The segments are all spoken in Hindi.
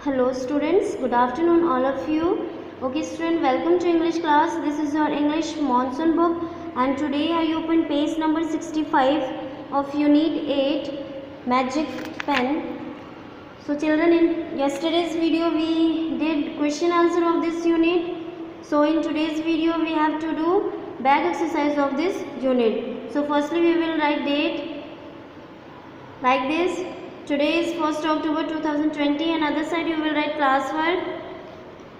Hello students, good afternoon all of you. Okay student, welcome to English class. This is your English monsoon book and today I open page number 65 of unit 8 magic pen. So children, in yesterday's video we did question answer of this unit. So in today's video we have to do back exercise of this unit. So firstly we will write date like this. Today is 1st October 2020 and other side you will write class word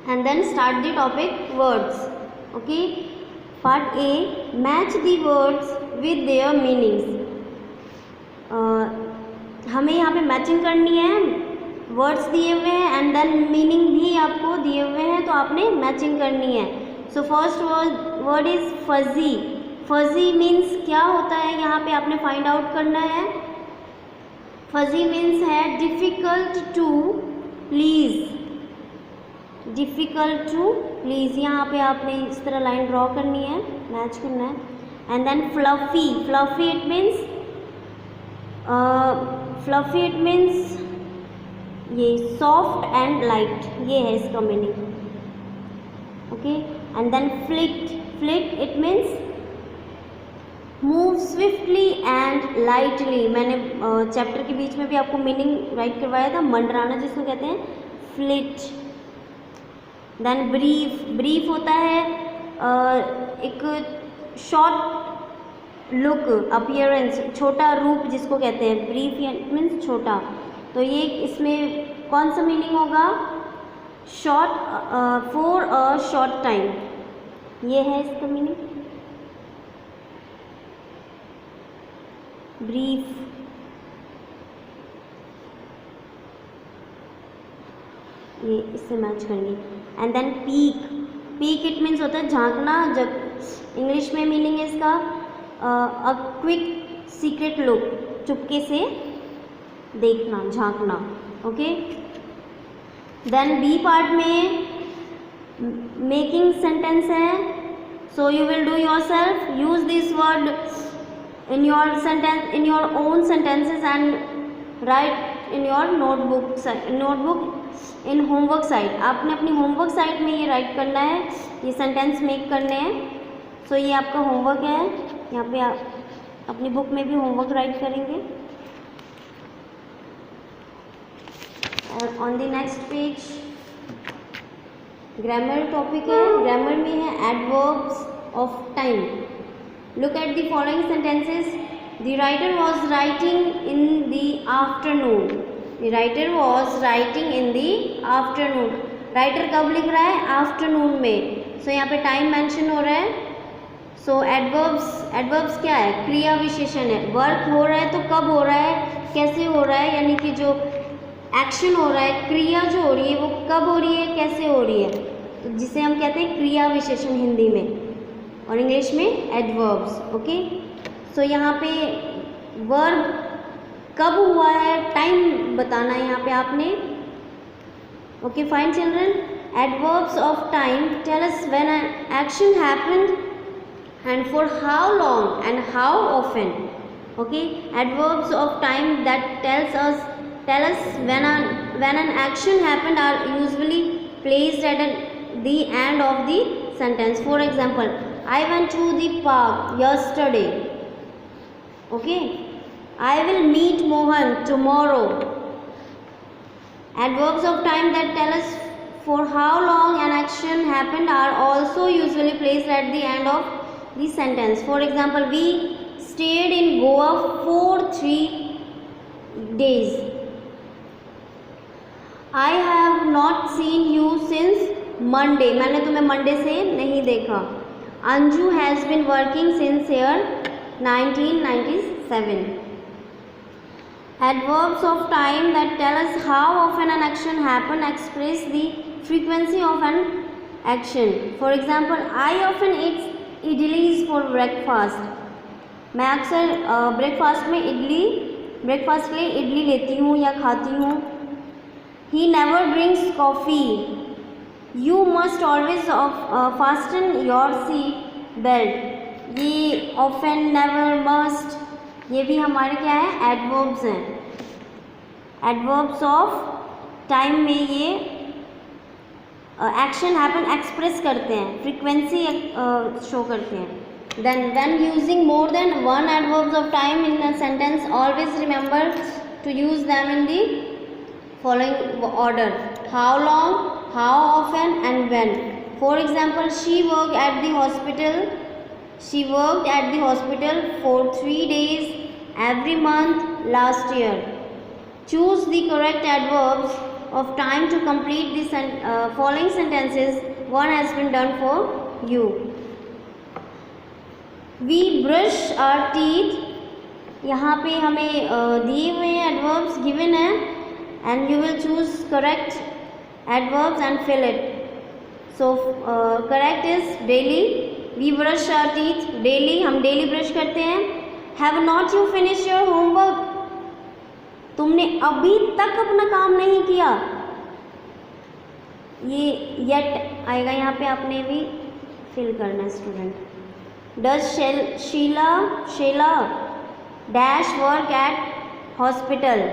and then start the topic words. Okay, part A, match the words with their meanings. हमें यहाँ पे मैचिंग करनी है, वर्ड्स दिए हुए हैं एंड देन मीनिंग भी आपको दिए हुए हैं तो आपने मैचिंग करनी है. So first word is fuzzy. Fuzzy means क्या होता है यहाँ पे आपने फाइंड आउट करना है. फजी मीन्स है difficult to please. Difficult to please, यहाँ पे आपने इस तरह लाइन ड्रॉ करनी है, मैच करना है. And then fluffy. Fluffy it means ये सॉफ्ट एंड लाइट, ये है इसका meaning. Okay, and then flit. Flit it means move swiftly and lightly. मैंने चैप्टर के बीच में भी आपको मीनिंग राइट करवाया था, मंडराना जिसको कहते हैं फ्लिट. Then brief. ब्रीफ होता है एक शॉर्ट लुक, अपीयरेंस, छोटा रूप जिसको कहते हैं. ब्रीफ मीन्स छोटा. तो ये इसमें कौन सा मीनिंग होगा? Short, for a short time, ये है इसका मीनिंग. ब्रीफ. ये इससे मैच करेंगे. And then peek. Peek it means होता है झांकना. जब इंग्लिश में मीनिंग है इसका अ क्विक सीक्रेट लुक, चुपके से देखना, झांकना. ओके, देन बी पार्ट में मेकिंग सेंटेंस है. So you will do your self, use this word in your sentence, in your own sentences and write in your notebook in homework side. आपने अपनी होमवर्क साइट में ये राइट करना है, ये सेंटेंस मेक करने हैं. सो ये आपका होमवर्क है. यहाँ पे आप अपनी बुक में भी होमवर्क राइट करेंगे. On the next page grammar topic है. ग्रामर में है adverbs of time. Look at the following sentences. The writer was writing in the afternoon. The writer was writing in the afternoon. Writer कब लिख रहा है? आफ्टरनून में. सो यहाँ पे टाइम मेंशन हो रहा है. सो एडवर्ब्स क्या है? क्रिया विशेषण है. वर्क हो रहा है तो कब हो रहा है, कैसे हो रहा है, यानी कि जो एक्शन हो रहा है, क्रिया जो हो रही है वो कब हो रही है, कैसे हो रही है, तो जिसे हम कहते हैं क्रिया विशेषण हिंदी में, और इंग्लिश में एडवर्ब्स. ओके, सो यहाँ पे वर्ब कब हुआ है, टाइम बताना है यहाँ पे आपने. Okay, fine children. Adverbs of time tell us when an action happened and for how long and how often. Okay, adverbs of time that tell us when an action happened are usually placed at the end of the sentence. For example, I went to the park yesterday. Okay, I will meet Mohan tomorrow. Adverbs of time that tell us for how long an action happened are also usually placed at the end of the sentence. For example, we stayed in Goa for 3 days. I have not seen you since Monday. मैंने तुम्हें मंडे से नहीं देखा. Anju has been working since year 1997. Adverbs of time that tell us how often an action happen express the frequency of an action. For example, I often eat idlis for breakfast. मैं अक्सर ब्रेकफास्ट के लिए इडली लेती हूँ या खाती हूँ. He never drinks coffee. You must always fasten your seat belt. ये often, never, must, ये भी हमारे क्या है? एडवर्ब्स हैं. एडवर्ब्स ऑफ टाइम में ये एक्शन हैपन एक्सप्रेस करते हैं, फ्रीक्वेंसी शो करते हैं। Then when using more than one adverbs of time in a sentence, always remember to use them in the following order: how long, how often and when. For example, she worked at the hospital for 3 days every month last year. Choose the correct adverbs of time to complete the following sentences. One has been done for you. We brush our teeth. यहाँ पे हमें दिए हुए adverbs given है, and you will choose correct adverbs and fill it. So correct is daily. We brush our teeth daily. हम daily brush करते हैं. Have not you finished your homework? तुमने अभी तक अपना काम नहीं किया. ये yet आएगा यहाँ पे, आपने भी फिल करना है student. Does Sheila dash work at hospital?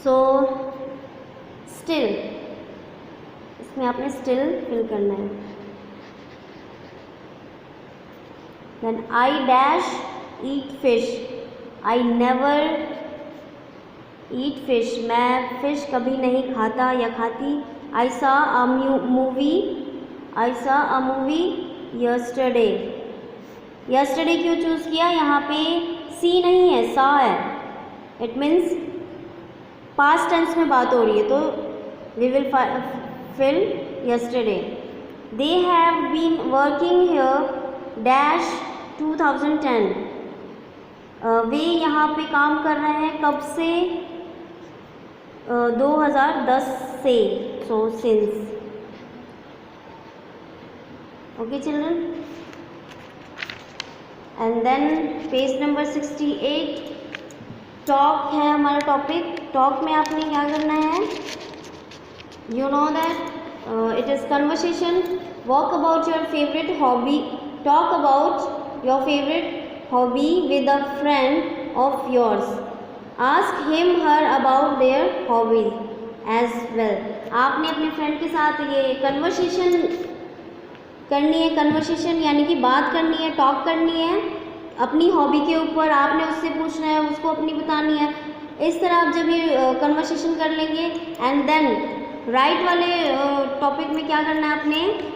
So still, इसमें आपने still फिल करना है. Then I dash eat fish. I never eat fish. मैं fish कभी नहीं खाता या खाती. I saw a movie yesterday. yesterday क्यों चूज़ किया? यहाँ पे see नहीं है, saw है. It means past tense में बात हो रही है, तो we will fill yesterday. They have been working here dash 2010. वे यहाँ पे काम कर रहे हैं कब से? 2010 से. So since. Okay children. And then page number 68. Talk है हमारा टॉपिक. टॉक में आपने क्या करना है? You know that it is conversation. Walk about your favorite hobby. Talk about your favorite hobby with a friend of yours. Ask him her about their hobby as well. आपने अपने फ्रेंड के साथ ये कन्वर्सेशन करनी है. कन्वर्सेशन यानी कि बात करनी है, टॉक करनी है अपनी हॉबी के ऊपर. आपने उससे पूछना है, उसको अपनी बतानी है. इस तरह आप जब ये कन्वर्सेशन कर लेंगे, एंड देन राइट वाले टॉपिक में क्या करना है आपने?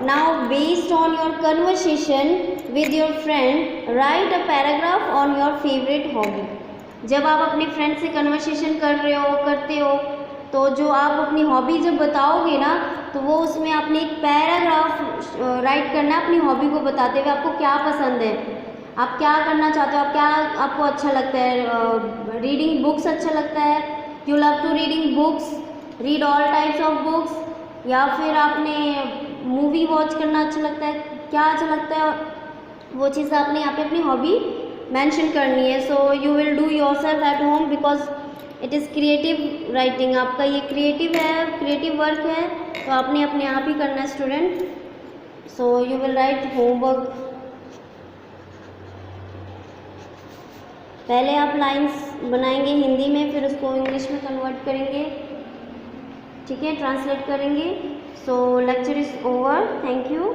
Now based on your conversation with your friend, right a paragraph on your favourite hobby. जब आप अपने फ्रेंड से कन्वर्सेशन करते हो, तो जो आप अपनी हॉबी जब बताओगे ना, तो वो उसमें आपने एक पैराग्राफ राइट करना है अपनी हॉबी को बताते हुए. आपको क्या पसंद है, आप क्या करना चाहते हो, आपको अच्छा लगता है. रीडिंग बुक्स अच्छा लगता है, you love to reading books, read all types of books, या फिर आपने मूवी वॉच करना अच्छा लगता है, क्या अच्छा लगता है, वो चीज़ आपने यहाँ पे अपनी हॉबी मेंशन करनी है. So you will do yourself at home because it is creative writing. आपका ये क्रिएटिव है, क्रिएटिव वर्क है, तो आपने अपने आप ही करना है student. So you will write homework. पहले आप लाइंस बनाएंगे हिंदी में, फिर उसको इंग्लिश में कन्वर्ट करेंगे, ठीक है, ट्रांसलेट करेंगे. सो lecture is over. Thank you.